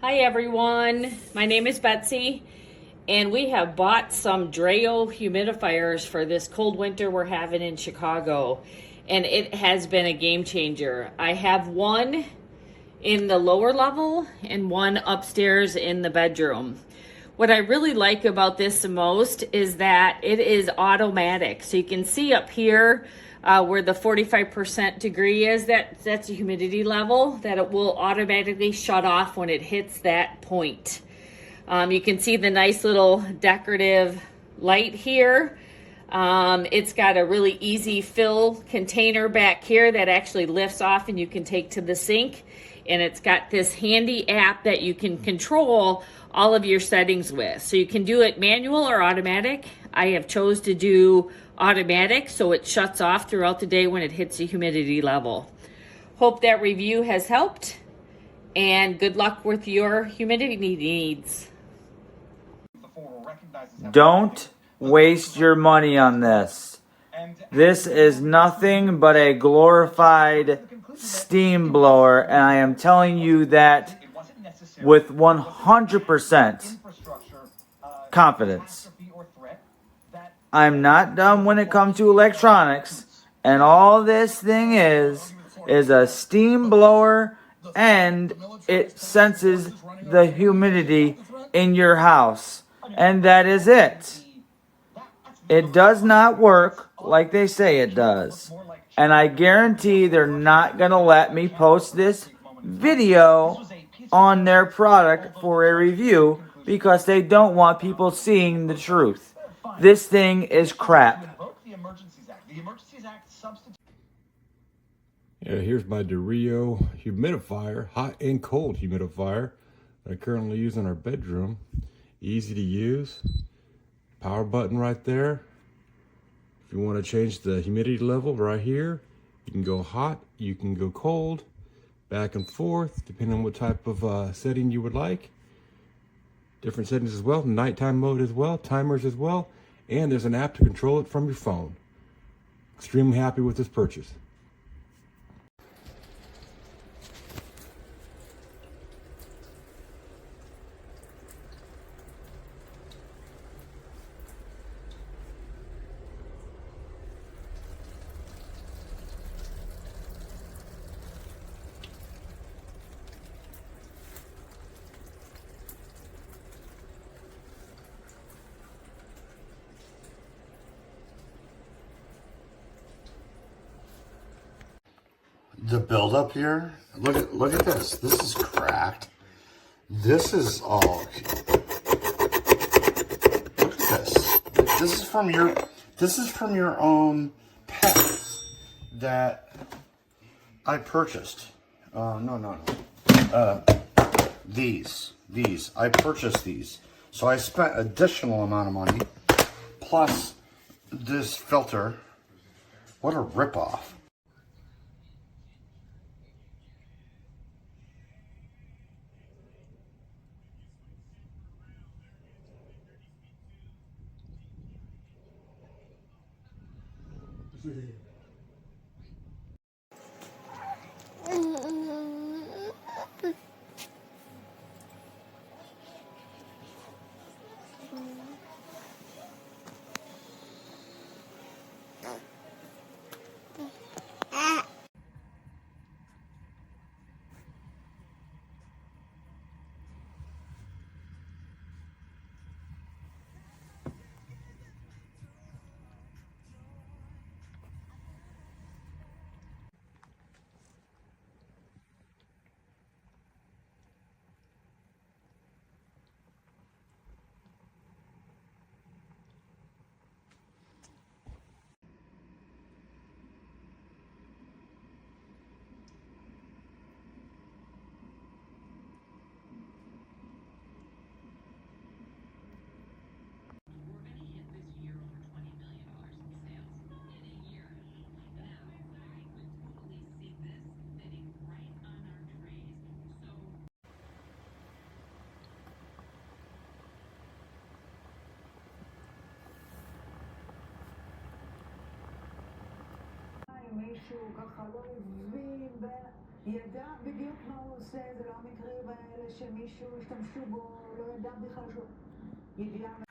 Hi everyone, my name is Betsy and we have bought some Dreo humidifiers for this cold winter we're having in Chicago, and it has been a game changer. I have one in the lower level and one upstairs in the bedroom. What I really like about this the most is that it is automatic. So you can see up here where the 45% degree is, that's a humidity level that it will automatically shut off when it hits that point. You can see the nice little decorative light here. It's got a really easy fill container back here that actually lifts off and you can take to the sink. And it's got this handy app that you can control all of your settings with. So you can do it manual or automatic. I have chose to do automatic, so it shuts off throughout the day when it hits the humidity level. Hope that review has helped, and good luck with your humidity needs. Don't waste your money on this. This is nothing but a glorified steam blower, and I am telling you that with 100% confidence. I'm not dumb when it comes to electronics, and all this thing is a steam blower, and it senses the humidity in your house, and that is it. It does not work like they say it does, and I guarantee they're not going to let me post this video on their product for a review because they don't want people seeing the truth. This thing is crap. Yeah, here's my Dreo humidifier, hot and cold humidifier that I currently use in our bedroom. Easy to use. Power button right there. If you want to change the humidity level right here, you can go hot, you can go cold, back and forth, depending on what type of setting you would like. Different settings as well, nighttime mode as well, timers as well, and there's an app to control it from your phone. Extremely happy with this purchase. The build up here, look at this. This is cracked. This is all. Look at this. This is from your own pet that I purchased. No. These I purchased these. So I spent additional amount of money plus this filter. What a ripoff. ידע בדיוק מה הוא עושה, זה לא המקרים האלה שמישהו השתמשו בו, לא ידע בכלל שהוא ידיעה